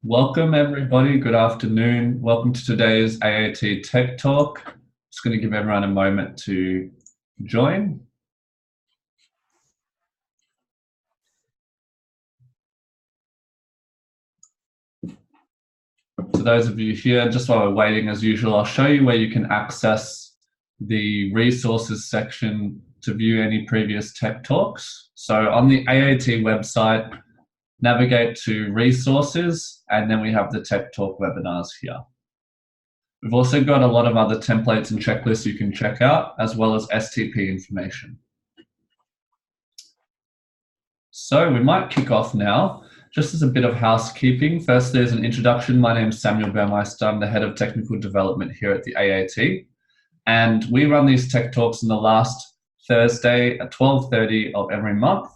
Welcome everybody, good afternoon. Welcome to today's AAT Tech Talk. Just going to give everyone a moment to join. To those of you here, just while we're waiting as usual, I'll show you where you can access the resources section to view any previous Tech Talks. So on the AAT website, navigate to resources, and then we have the Tech Talk webinars here. We've also got a lot of other templates and checklists you can check out, as well as STP information. So we might kick off now. Just as a bit of housekeeping, first there's an introduction. My name is Samuel Burmeister. I'm the Head of Technical Development here at the AAT. And we run these Tech Talks on the last Thursday at 12:30 of every month.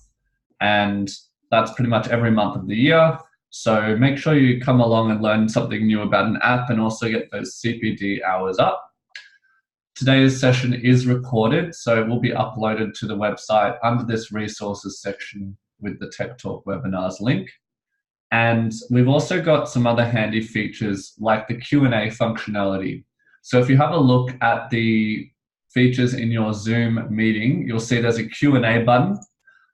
And that's pretty much every month of the year. So make sure you come along and learn something new about an app and also get those CPD hours up. Today's session is recorded, so it will be uploaded to the website under this resources section with the Tech Talk webinars link. And we've also got some other handy features like the Q&A functionality. So if you have a look at the features in your Zoom meeting, you'll see there's a Q&A button.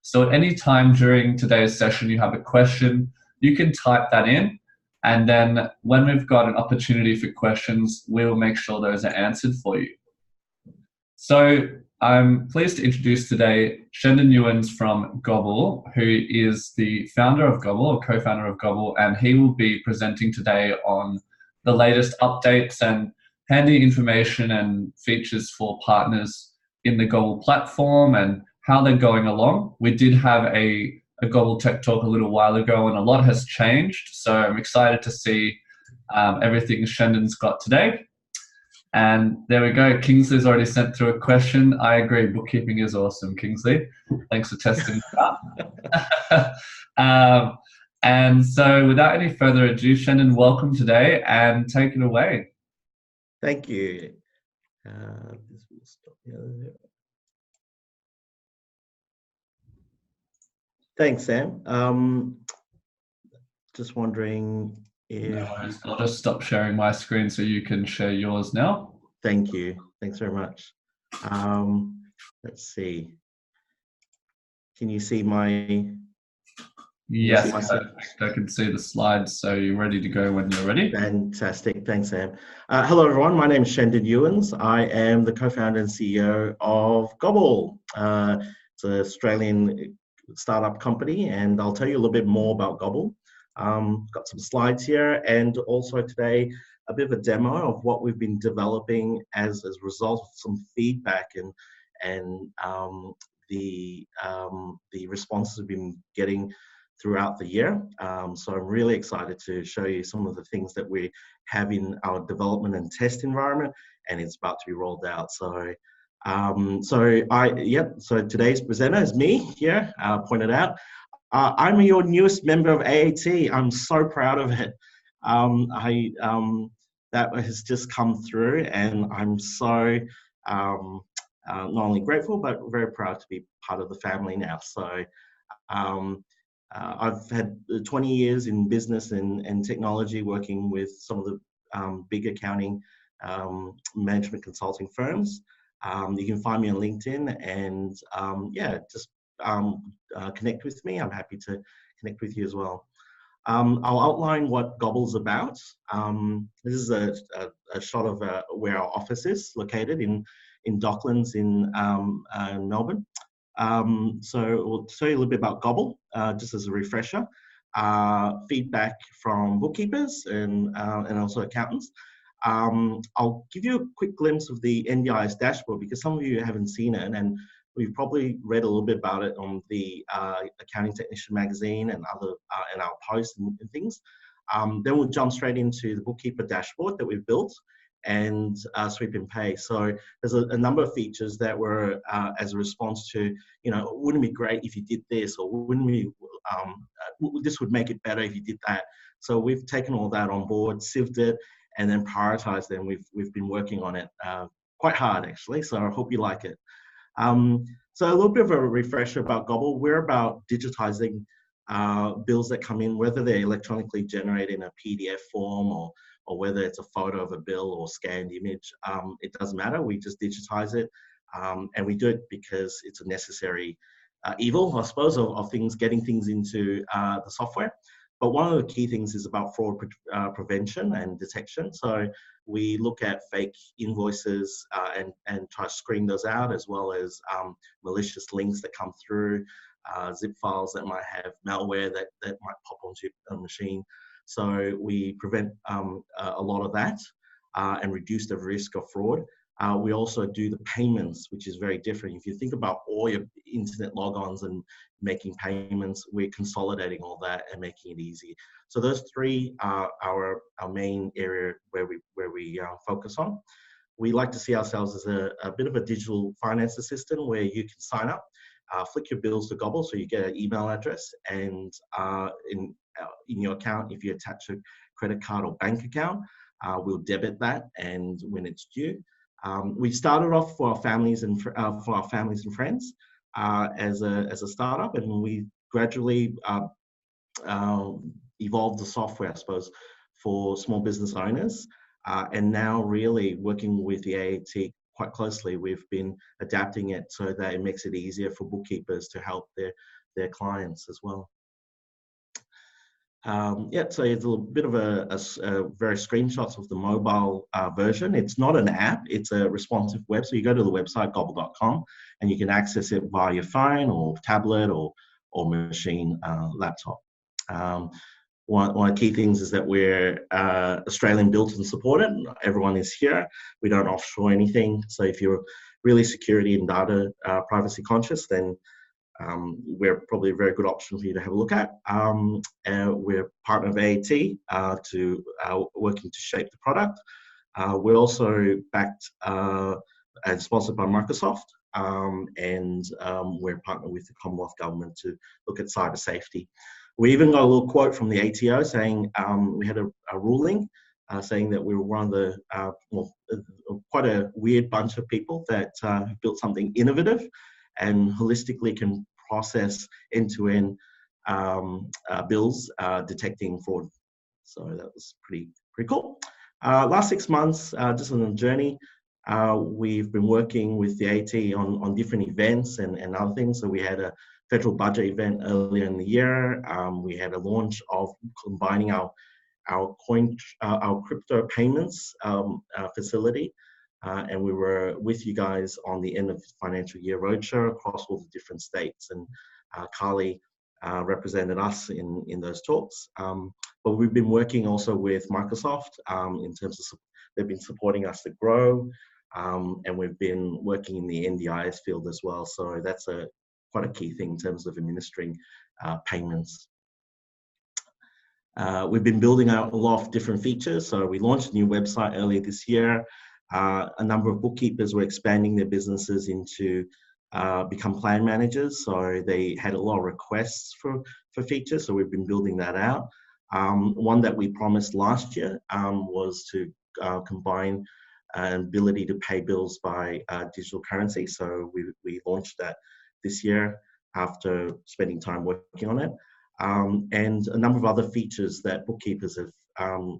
So at any time during today's session you have a question, you can type that in, and then when we've got an opportunity for questions, we will make sure those are answered for you. So I'm pleased to introduce today Shendon Ewens from Gobbill, who is the founder of Gobbill, or co-founder of Gobbill, and he will be presenting today on the latest updates and handy information and features for partners in the Gobbill platform and how they're going along. We did have a Gobbill Tech Talk a little while ago, and a lot has changed, so I'm excited to see everything Shendon's got today. And there we go. Kingsley's already sent through a question. I agree, bookkeeping is awesome, Kingsley. Thanks for testing that. And so without any further ado, Shendon, welcome today and take it away. Thank you. This will stop here. Thanks, Sam. Just wondering if... No, I'll just stop sharing my screen so you can share yours now. Thank you. Thanks very much. Let's see. Can you see my... Yes, I can see the slides, so you're ready to go when you're ready. Fantastic. Thanks, Sam. Hello, everyone. My name is Shendon Ewens. I am the co-founder and CEO of Gobbill. It's an Australian startup company, and I'll tell you a little bit more about Gobbill. Got some slides here, and also today a bit of a demo of what we've been developing as a result of some feedback and the responses we've been getting throughout the year. So I'm really excited to show you some of the things that we have in our development and test environment, and it's about to be rolled out. So so today's presenter is me here, pointed out. I'm your newest member of AAT. I'm so proud of it. That has just come through, and I'm so not only grateful, but very proud to be part of the family now. So I've had 20 years in business and technology, working with some of the big accounting management consulting firms. You can find me on LinkedIn, and just connect with me. I'm happy to connect with you as well. I'll outline what Gobbill's about. This is a shot of where our office is located in Docklands in Melbourne. So we'll tell you a little bit about Gobbill, just as a refresher. Feedback from bookkeepers and also accountants. I'll give you a quick glimpse of the NDIS dashboard because some of you haven't seen it, and we've probably read a little bit about it on the Accounting Technician magazine and other and our posts and things. Then we'll jump straight into the bookkeeper dashboard that we've built and Sweep and Pay. So there's a number of features that were as a response to, wouldn't it be great if you did this, or wouldn't we, this would make it better if you did that. So we've taken all that on board, sieved it, and then prioritized them. We've been working on it quite hard, actually. So I hope you like it. So a little bit of a refresher about Gobbill. We're about digitizing bills that come in, whether they're electronically generated in a PDF form or whether it's a photo of a bill or scanned image. It doesn't matter. We just digitize it. And we do it because it's a necessary evil, I suppose, of things, getting things into the software. But one of the key things is about fraud prevention and detection. So we look at fake invoices and try to screen those out, as well as malicious links that come through, zip files that might have malware that might pop onto a machine. So we prevent a lot of that and reduce the risk of fraud. We also do the payments, which is very different. If you think about all your internet logons and making payments, we're consolidating all that and making it easy. So those three are our main area where we focus on. We like to see ourselves as a bit of a digital finance assistant where you can sign up, flick your bills to Gobbill, so you get an email address, and in your account, if you attach a credit card or bank account, we'll debit that, and when it's due. We started off for our families and friends as a startup, and we gradually evolved the software, I suppose, for small business owners. And now, really working with the AAT quite closely, we've been adapting it so that it makes it easier for bookkeepers to help their clients as well. Yeah, so it's a little bit of a very screenshots of the mobile version. It's not an app, it's a responsive web. So you go to the website, gobbill.com, and you can access it via your phone or tablet or machine, laptop. One of the key things is that we're Australian built and supported. Everyone is here. We don't offshore anything. So if you're really security and data privacy conscious, then we're probably a very good option for you to have a look at. We're partner of AAT to working to shape the product. We're also backed and sponsored by Microsoft, and we're partnered with the Commonwealth Government to look at cyber safety. We even got a little quote from the ATO saying we had a ruling saying that we were one of the, quite a weird bunch of people that built something innovative and holistically can process end-to-end bills detecting fraud. So that was pretty cool. Last 6 months, just on a journey, we've been working with the AT on different events and other things. So we had a federal budget event earlier in the year. We had a launch of combining our crypto payments facility. And we were with you guys on the end of the financial year roadshow across all the different states. And Carly represented us in those talks. But we've been working also with Microsoft in terms of, they've been supporting us to grow. And we've been working in the NDIS field as well. So that's quite a key thing in terms of administering payments. We've been building out a lot of different features. So we launched a new website earlier this year. A number of bookkeepers were expanding their businesses into become plan managers. So they had a lot of requests for features. So we've been building that out. One that we promised last year was to combine an ability to pay bills by digital currency. So we launched that this year after spending time working on it. And a number of other features that bookkeepers have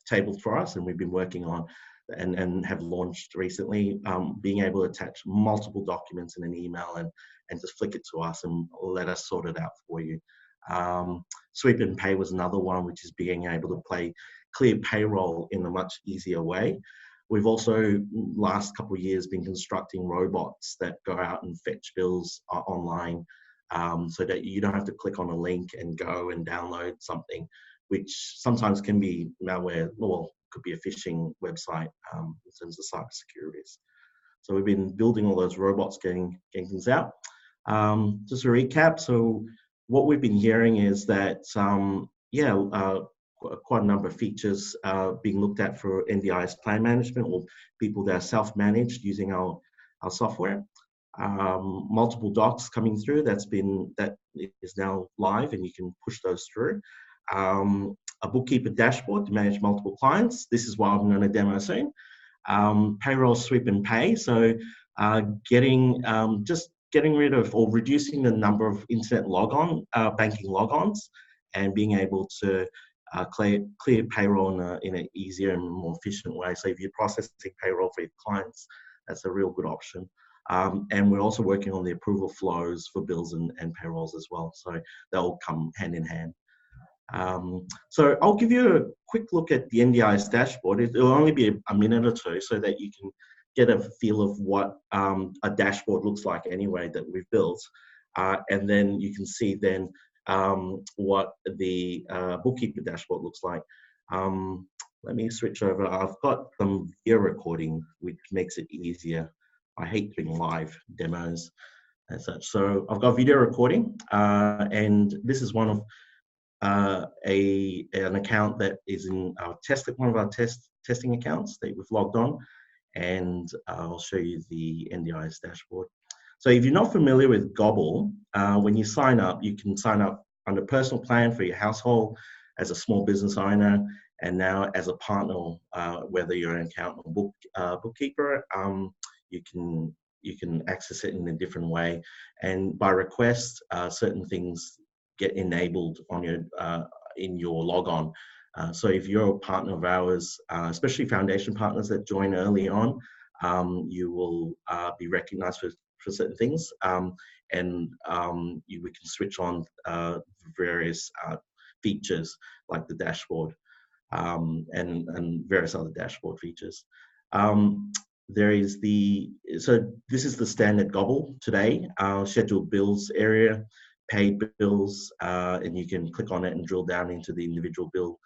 tabled for us and we've been working on and have launched recently, being able to attach multiple documents in an email and just flick it to us and let us sort it out for you. Sweep and Pay was another one, which is being able to clear payroll in a much easier way. We've also, last couple of years, been constructing robots that go out and fetch bills online so that you don't have to click on a link and go and download something, which sometimes can be malware, or could be a phishing website in terms of cybersecurity. So we've been building all those robots, getting things out. Just to recap, so what we've been hearing is that, quite a number of features being looked at for NDIS plan management or people that are self-managed using our software. Multiple docs coming through that is now live and you can push those through. A bookkeeper dashboard to manage multiple clients. This is what I'm going to demo soon. Payroll Sweep and Pay. So just getting rid of or reducing the number of internet banking logons, and being able to clear payroll in an easier and more efficient way. So if you're processing payroll for your clients, that's a real good option. And we're also working on the approval flows for bills and payrolls as well. So they'll come hand in hand. So I'll give you a quick look at the NDIS dashboard. It'll only be a minute or two so that you can get a feel of what a dashboard looks like anyway that we've built. And then you can see then what the bookkeeper dashboard looks like. Let me switch over. I've got some video recording, which makes it easier. I hate doing live demos and such. So I've got video recording, and this is one of an account that is in our one of our testing accounts that we've logged on, and I'll show you the NDIS dashboard. So if you're not familiar with Gobbill, when you sign up, you can sign up under personal plan for your household, as a small business owner, and now as a partner, whether you're an accountant or bookkeeper, you can access it in a different way. And by request, certain things get enabled on your in your logon. So if you're a partner of ours, especially foundation partners that join early on, you will be recognized for certain things, and we can switch on various features like the dashboard, and various other dashboard features. So this is the standard Gobbill today, scheduled bills area, paid bills, and you can click on it and drill down into the individual bill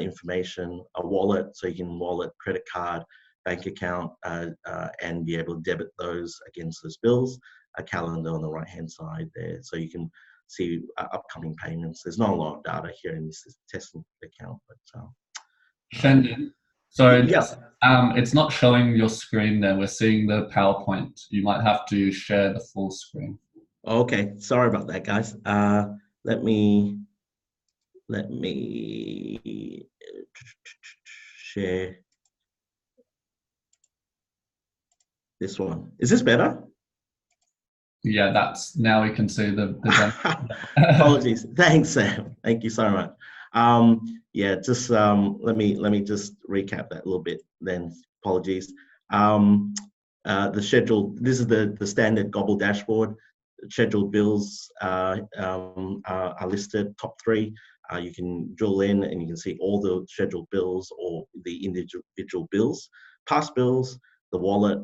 information, a wallet, so you can wallet, credit card, bank account, and be able to debit those against those bills, a calendar on the right hand side there, so you can see upcoming payments. There's not a lot of data here in this testing account, but Shandon, sorry, yeah. it's not showing your screen there. We're seeing the PowerPoint. You might have to share the full screen. Okay, sorry about that, guys. Let me share this one. Is this better? Yeah, now we can see the Apologies. Thanks, Sam. Thank you so much. Yeah, just let me just recap that a little bit then. Apologies. The schedule. This is the standard Gobbill dashboard. Scheduled bills are listed, top three. You can drill in and you can see all the scheduled bills or the individual bills, past bills, the wallet,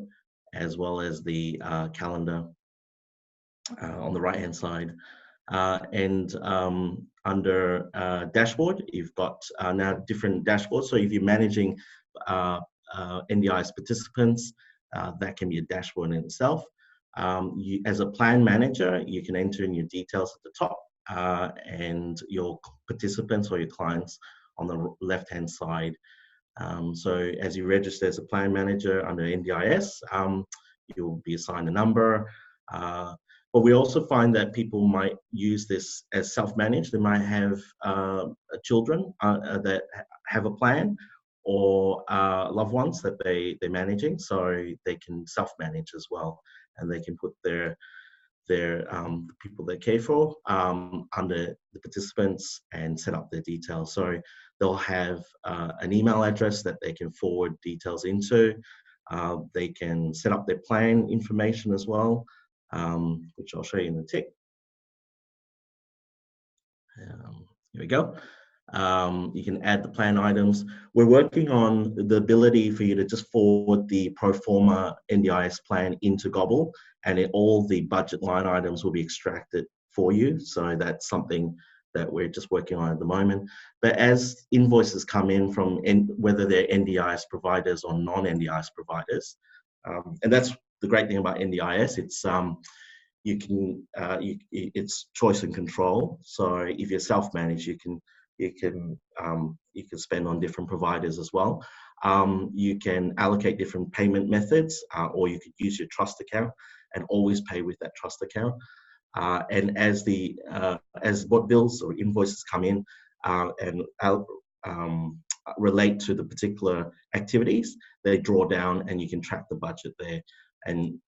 as well as the calendar on the right hand side. And under dashboard, you've got now different dashboards. So if you're managing NDIS participants, that can be a dashboard in itself. As a plan manager, you can enter in your details at the top, and your participants or your clients on the left-hand side. So as you register as a plan manager under NDIS, you'll be assigned a number. But we also find that people might use this as self-managed. They might have children that have a plan, or loved ones that they're managing, so they can self-manage as well, and they can put their people they care for under the participants and set up their details. So they'll have an email address that they can forward details into. They can set up their plan information as well, which I'll show you in the tick. Here we go. You can add the plan items. We're working on the ability for you to just forward the pro forma NDIS plan into Gobbill, and all the budget line items will be extracted for you. So that's something that we're just working on at the moment. But as invoices come in from whether they're NDIS providers or non-NDIS providers, and that's the great thing about NDIS, it's it's choice and control. So if you're self-managed, you can spend on different providers as well. You can allocate different payment methods, or you could use your trust account and always pay with that trust account. And as what bills or invoices come in and relate to the particular activities, they draw down, and you can track the budget there. and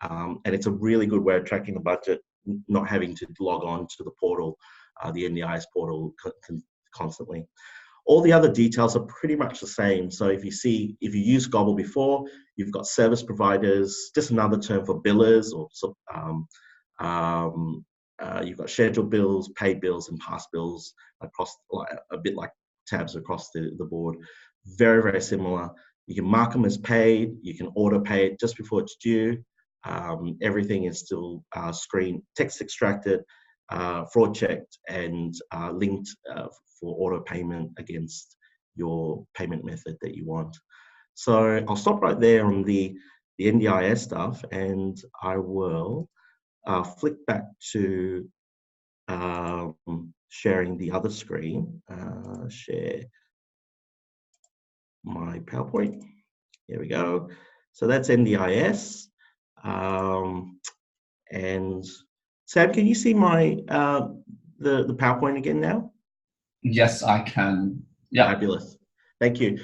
it's a really good way of tracking the budget, not having to log on to the portal, the NDIS portal constantly. All the other details are pretty much the same. So if you used Gobbill before, you've got service providers, just another term for billers, or you've got scheduled bills, paid bills, and past bills across, a bit like tabs across the board. Very, very similar. You can mark them as paid. You can auto pay it just before it's due. Everything is still text extracted, fraud checked, and linked for auto payment against your payment method that you want. So I'll stop right there on the NDIS stuff, and I will flick back to sharing the other screen. Share my PowerPoint. Here we go. So that's NDIS. And Sam, can you see my the PowerPoint again now? Yes, I can. Yeah. Fabulous. Thank you.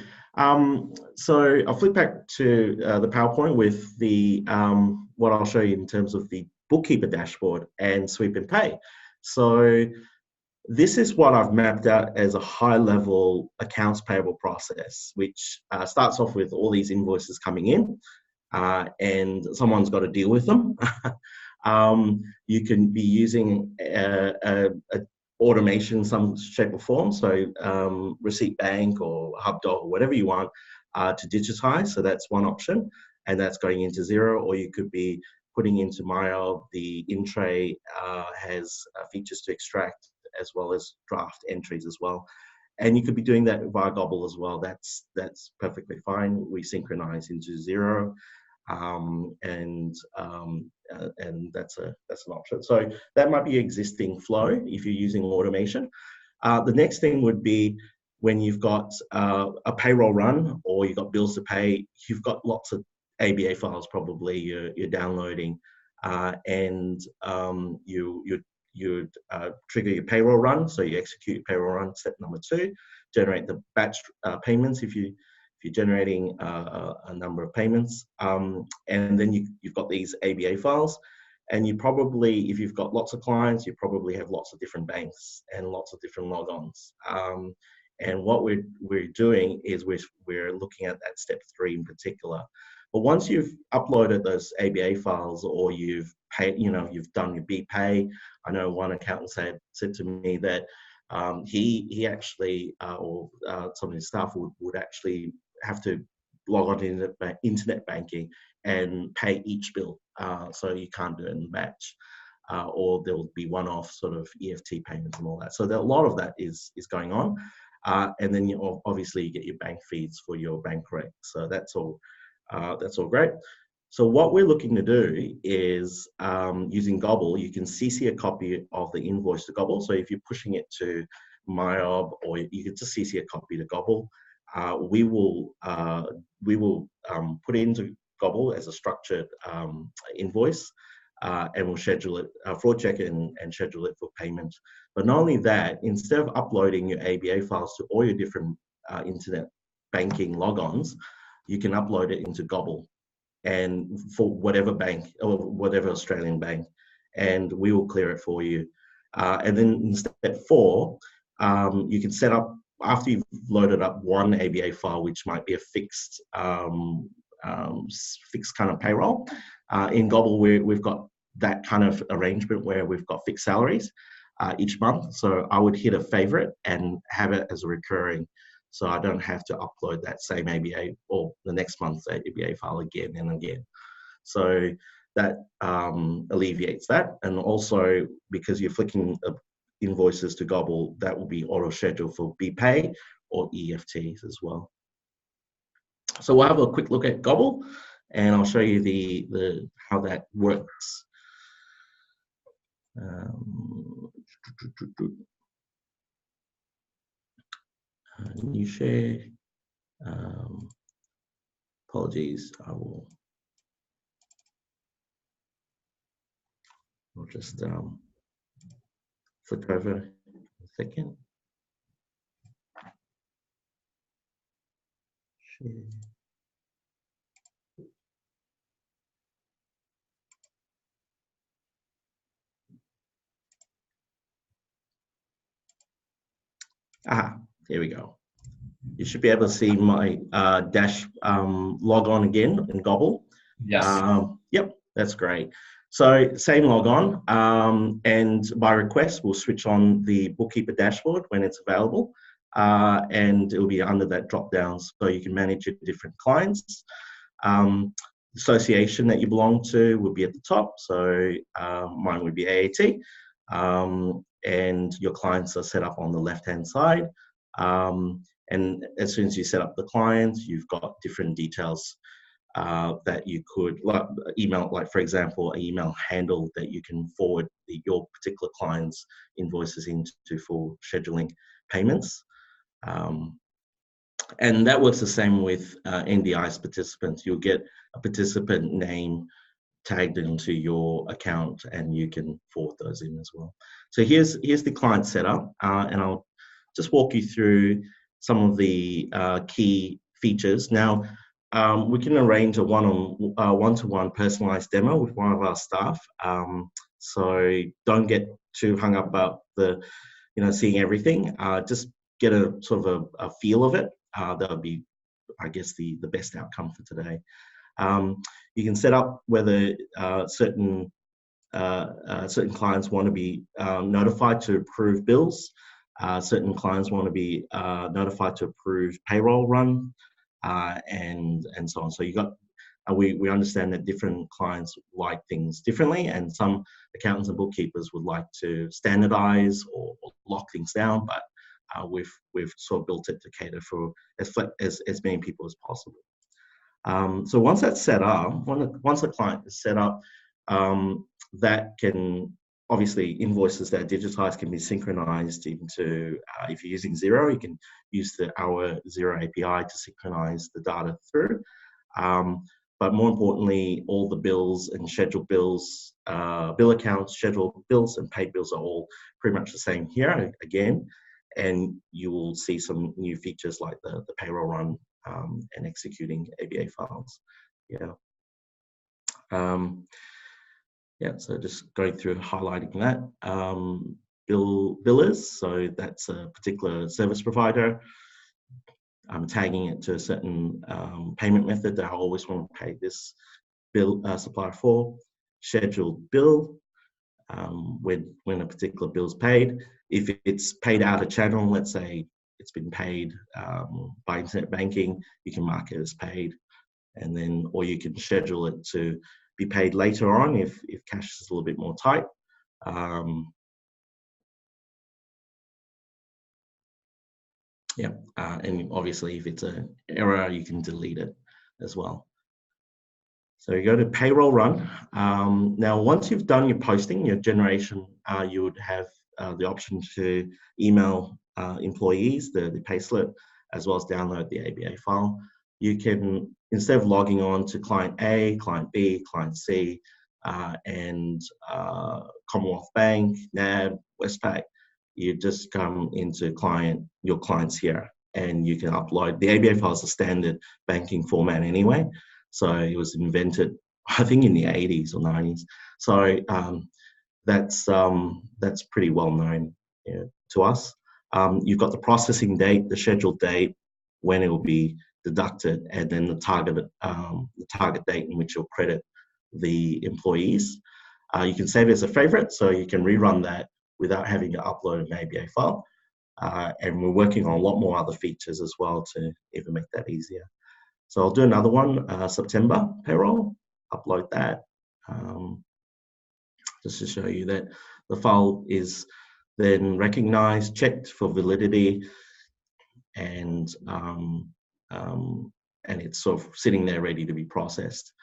So I'll flip back to the PowerPoint with the what I'll show you in terms of the bookkeeper dashboard and sweep and pay. So this is what I've mapped out as a high-level accounts payable process, which starts off with all these invoices coming in, and someone's got to deal with them. You can be using a automation, some shape or form, so Receipt Bank or HubDoc or whatever you want to digitize. So that's one option, and that's going into Xero. Or you could be putting into MyOb. The in-tray has features to extract as well as draft entries as well. And you could be doing that via Gobbill as well. That's perfectly fine. We synchronize into Xero. And that's an option. So that might be existing flow if you're using automation. The next thing would be when you've got a payroll run or you've got bills to pay, you've got lots of ABA files probably you're downloading, and you'd trigger your payroll run. So you execute your payroll run, step number 2, generate the batch payments if you're generating a number of payments, and then you've got these ABA files, and you probably, if you've got lots of clients, you probably have lots of different banks and lots of different logons. And what we're doing is we're looking at that step 3 in particular. But once you've uploaded those ABA files, or you've paid, you've done your BPay. I know one accountant said to me that he actually, or some of his staff would actually have to log on to internet banking and pay each bill. So you can't do it in batch, or there'll be one-off sort of EFT payments and all that. So a lot of that is going on. And then obviously you get your bank feeds for your bank rec. So that's all great. So what we're looking to do is using Gobbill, you can CC a copy of the invoice to Gobbill. So if you're pushing it to MyOb, or you can just CC a copy to Gobbill, we will put it into Gobbill as a structured invoice, and we'll schedule it, fraud check it, and schedule it for payment. But not only that, instead of uploading your ABA files to all your different internet banking logons, you can upload it into Gobbill, and for whatever bank or whatever Australian bank, and we will clear it for you. And then in step 4, you can set up, after you've loaded up one ABA file, which might be a fixed kind of payroll. In Gobbill, we've got that kind of arrangement where we've got fixed salaries each month. So I would hit a favorite and have it as a recurring, so I don't have to upload that same ABA or the next month's ABA file again and again. So that alleviates that. And also, because you're flicking invoices to Gobbill, that will be auto scheduled for BPay or EFTs as well. So we'll have a quick look at Gobbill, and I'll show you the how that works. New share. Apologies, I'll just flick over a second. Share. Here we go. You should be able to see my dash log on again in Gobbill. Yes. Yep, that's great. So same log on, and by request, we'll switch on the bookkeeper dashboard when it's available, and it will be under that drop down, so you can manage your different clients. Association that you belong to will be at the top, so mine would be AAT, and your clients are set up on the left-hand side. And as soon as you set up the client, you've got different details that you could like email, like for example, an email handle that you can forward your particular client's invoices into for scheduling payments. And that works the same with NDIS participants. You'll get a participant name tagged into your account, and you can forward those in as well. So here's the client setup, and I'll just walk you through some of the key features. Now, we can arrange a one-to-one personalized demo with one of our staff. So don't get too hung up about seeing everything. Just get a sort of a feel of it. That would be, I guess, the best outcome for today. You can set up whether certain clients want to be notified to approve bills. Certain clients want to be notified to approve payroll run, and so on. So we understand that different clients like things differently, and some accountants and bookkeepers would like to standardize or lock things down, but we've sort of built it to cater for as many people as possible. So once that's set up, once the client is set up, that can obviously invoices that are digitized can be synchronized into, if you're using Xero, you can use our Xero API to synchronize the data through. But more importantly, all the bills and scheduled bills, bill accounts, scheduled bills and paid bills are all pretty much the same here again. And you will see some new features like the payroll run and executing ABA files. So just going through highlighting that. Billers, so that's a particular service provider. I'm tagging it to a certain payment method that I always want to pay this bill supplier for. Scheduled bill, when a particular bill is paid. If it's paid out of channel, let's say it's been paid by internet banking, you can mark it as paid, and then, or you can schedule it to be paid later on if cash is a little bit more tight. And obviously if it's an error, you can delete it as well. So you go to payroll run. Now, once you've done your posting, your generation, you would have the option to email employees the payslip, as well as download the ABA file. You can, instead of logging on to client A, client B, client C, and Commonwealth Bank, NAB, Westpac, you just come into your clients here, and you can upload. The ABA file is a standard banking format anyway, so it was invented, I think, in the 80s or 90s. So that's pretty well known to us. You've got the processing date, the scheduled date, when it will be deducted, and then the target date in which you'll credit the employees. You can save it as a favorite, so you can rerun that without having to upload an ABA file. And we're working on a lot more other features as well to even make that easier. So I'll do another one, September payroll, upload that, just to show you that the file is then recognized, checked for validity, and it's sort of sitting there ready to be processed.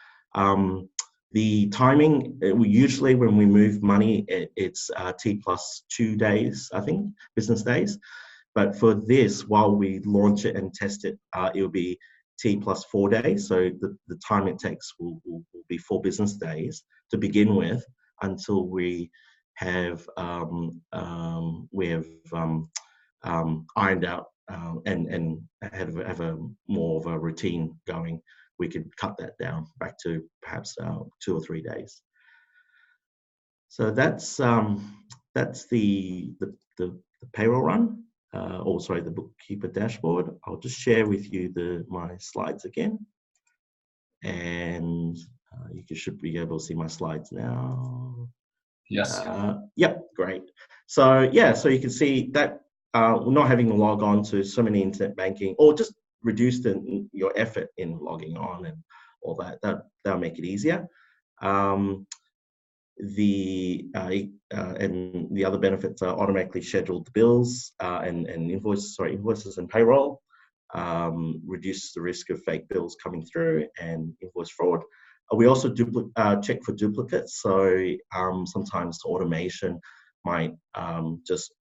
The timing, usually when we move money, it's T+2 days, I think, business days. But for this, while we launch it and test it, it'll be T+4 days. So the time it takes will be 4 business days to begin with, until we have ironed out and have a more of a routine going. We could cut that down back to perhaps 2 or 3 days. So that's the payroll run. sorry, the bookkeeper dashboard. I'll just share with you my slides again, and you should be able to see my slides now. Yes. Yep, great. So yeah, so you can see that we're not having to log on to so many internet banking, or just reduce your effort in logging on and all that. That'll make it easier. Um, and the other benefits are automatically scheduled bills and invoices and payroll. Reduce the risk of fake bills coming through and invoice fraud. We also check for duplicates. So sometimes automation might just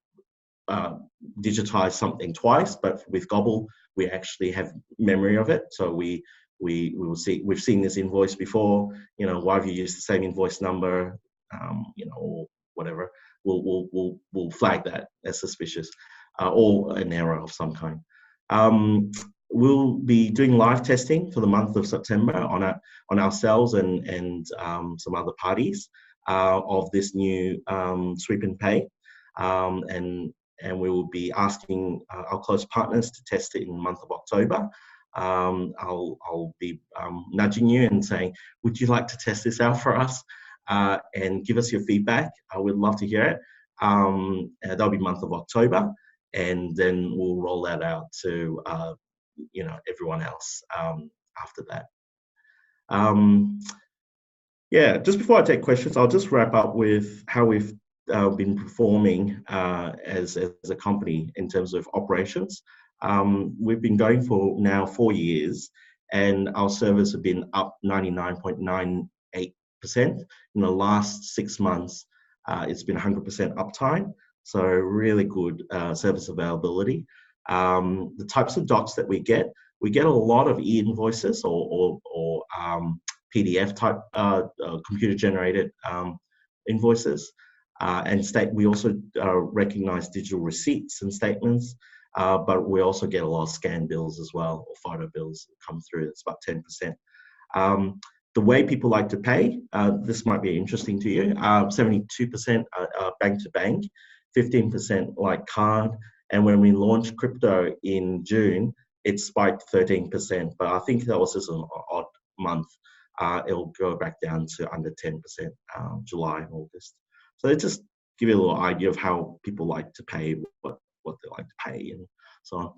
digitize something twice, but with Gobbill, we actually have memory of it. So we will see, we've seen this invoice before, why have you used the same invoice number, or whatever. We'll flag that as suspicious, or an error of some kind. We'll be doing live testing for the month of September on ourselves and some other parties of this new sweep and pay, and we will be asking our close partners to test it in the month of October. I'll be nudging you and saying, would you like to test this out for us, and give us your feedback? I would love to hear it. That'll be month of October, and then we'll roll that out to everyone else after that. Yeah, just before I take questions, I'll just wrap up with how we've been performing as a company in terms of operations. We've been going for now 4 years, and our servers have been up 99.98%. In the last 6 months, it's been 100% uptime, so really good service availability. The types of docs that we get a lot of e-invoices or PDF type computer-generated invoices. And we also recognize digital receipts and statements, but we also get a lot of scan bills as well, or photo bills that come through. It's about 10%. The way people like to pay, this might be interesting to you, 72% bank to bank, 15% like card, and when we launched crypto in June, it spiked 13%, but I think that was just an odd month. It'll go back down to under 10%, July and August. So it just give you a little idea of how people like to pay, what they like to pay, and so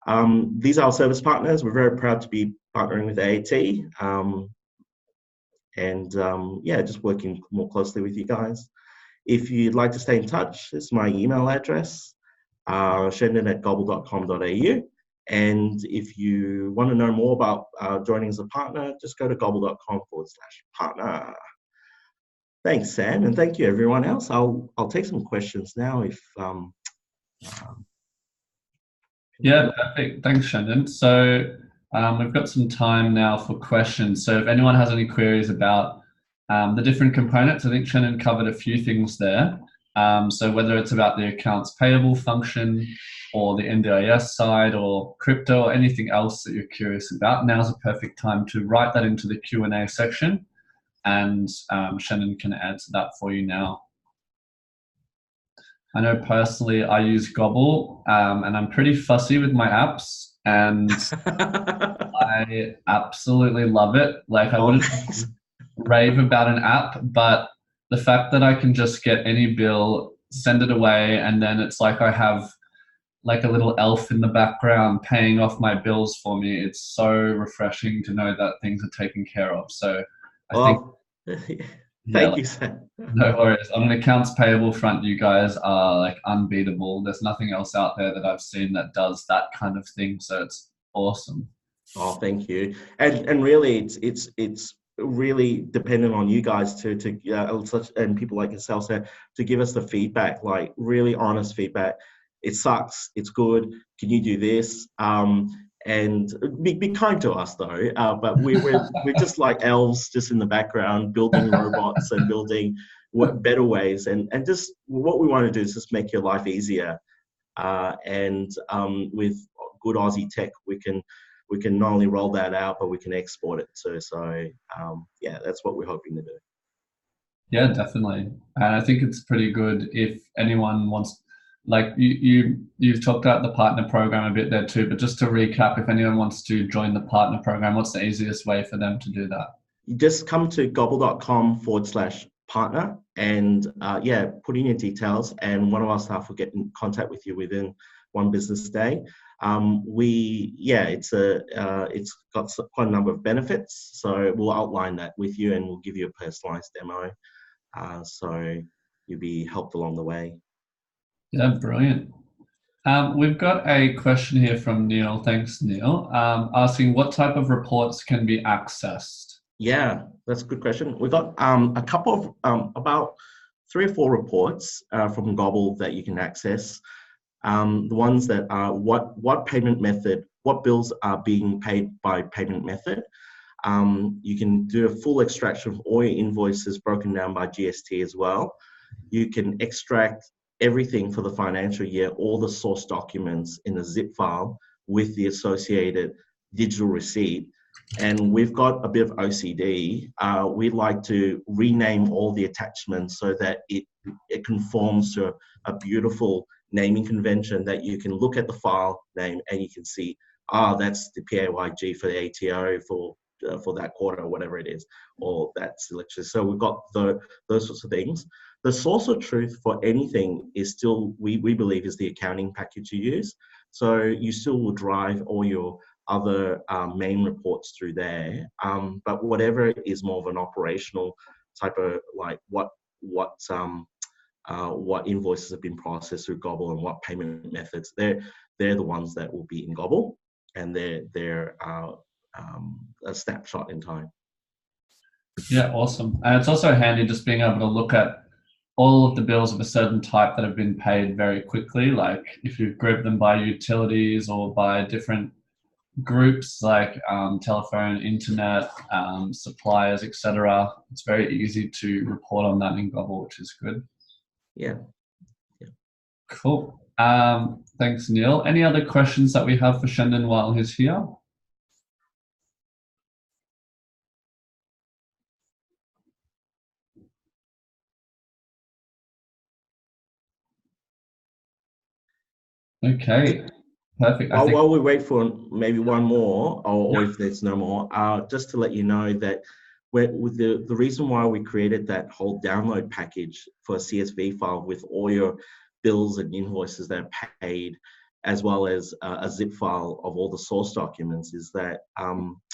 on. These are our service partners. We're very proud to be partnering with AAT, yeah, just working more closely with you guys. If you'd like to stay in touch, it's my email address, shendon@gobbill.com.au. And if you want to know more about joining as a partner, just go to gobbill.com/partner. Thanks, Sam, and thank you, everyone else. I'll take some questions now if. Yeah, perfect. Thanks, Shandon. So we've got some time now for questions. So if anyone has any queries about the different components, I think Shannon covered a few things there. So whether it's about the accounts payable function or the NDIS side or crypto or anything else that you're curious about, now's a perfect time to write that into the Q&A section, and Shannon can answer that for you now. I know personally I use Gobbill, and I'm pretty fussy with my apps, and I absolutely love it. Like, I wouldn't rave about an app, but the fact that I can just get any bill, send it away, and then it's like I have like a little elf in the background paying off my bills for me. It's so refreshing to know that things are taken care of. So I think, thank you, Sam. No worries. On an accounts payable front, you guys are like unbeatable. There's nothing else out there that I've seen that does that kind of thing. So it's awesome. Oh, thank you. And really, it's really dependent on you guys to and people like yourself to give us the feedback, like really honest feedback. It sucks. It's good. Can you do this? And be kind to us though. But we're just like elves, just in the background, building robots and building better ways. And just what we want to do is just make your life easier. And with good Aussie tech, we can not only roll that out, but we can export it too. So yeah, that's what we're hoping to do. Yeah, definitely. And I think it's pretty good if anyone wants, like you've talked about the partner program a bit there too, but just to recap, if anyone wants to join the partner program, what's the easiest way for them to do that? You just come to gobbill.com/partner and put in your details, and one of our staff will get in contact with you within one business day. It's got quite a number of benefits, so we'll outline that with you and we'll give you a personalized demo, so you'll be helped along the way. Yeah, brilliant. We've got a question here from Neil. Thanks, Neil. Asking what type of reports can be accessed? Yeah, that's a good question. We've got a couple of about 3 or 4 reports from Gobbill that you can access. The ones that are what payment method, what bills are being paid by payment method. You can do a full extraction of all your invoices broken down by GST as well. You can extract everything for the financial year, all the source documents in a zip file with the associated digital receipt. And we've got a bit of OCD. We'd like to rename all the attachments so that it conforms to a beautiful naming convention that you can look at the file name and you can see, that's the PAYG for the ATO for that quarter or whatever it is, or that selection. So we've got those sorts of things. The source of truth for anything is still, we believe, is the accounting package you use. So you still will drive all your other main reports through there. But whatever is more of an operational type of, like what invoices have been processed through Gobbill and what payment methods, they're the ones that will be in Gobbill, and they're a snapshot in time. Yeah, awesome. And it's also handy just being able to look at all of the bills of a certain type that have been paid very quickly. Like if you group them by utilities or by different groups like telephone, internet, suppliers, etc. It's very easy to report on that in Gobbill, which is good. Yeah. Cool. Thanks, Neil. Any other questions that we have for Shendon while he's here? Okay, perfect. While we wait for maybe one more, or if there's no more, just to let you know that with the reason why we created that whole download package for a CSV file with all your bills and invoices that are paid, as well as a zip file of all the source documents, is that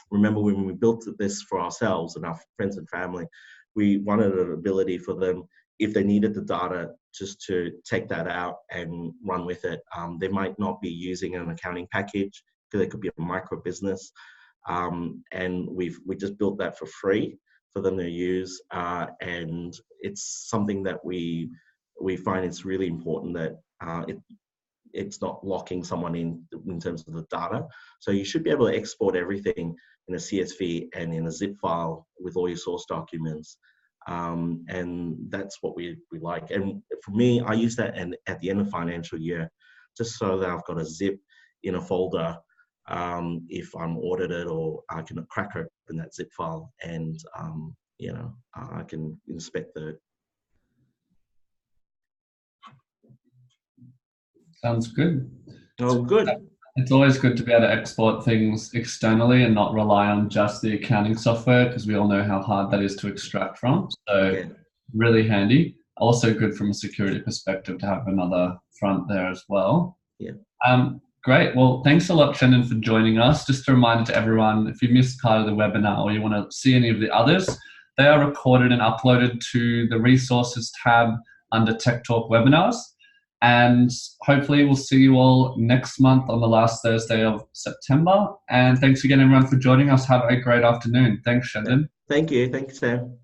remember when we built this for ourselves and our friends and family, we wanted an ability for them, if they needed the data, just to take that out and run with it. They might not be using an accounting package because they could be a micro business. And we just built that for free for them to use. And it's something that we find it's really important that it's not locking someone in terms of the data. So you should be able to export everything in a CSV and in a zip file with all your source documents. And that's what we like. And for me, I use that at the end of financial year, just so that I've got a zip in a folder if I'm audited, or I can crack open that zip file and I can inspect the. Sounds good. Oh, good. It's always good to be able to export things externally and not rely on just the accounting software, because we all know how hard that is to extract from. So really handy. Also good from a security perspective to have another front there as well. Yeah. Great. Well, thanks a lot, Shendon, for joining us. Just a reminder to everyone, if you missed part of the webinar or you want to see any of the others, they are recorded and uploaded to the resources tab under Tech Talk webinars. And hopefully we'll see you all next month on the last Thursday of September. And thanks again, everyone, for joining us. Have a great afternoon. Thanks, Shendon. Thank you. Thanks, Sam.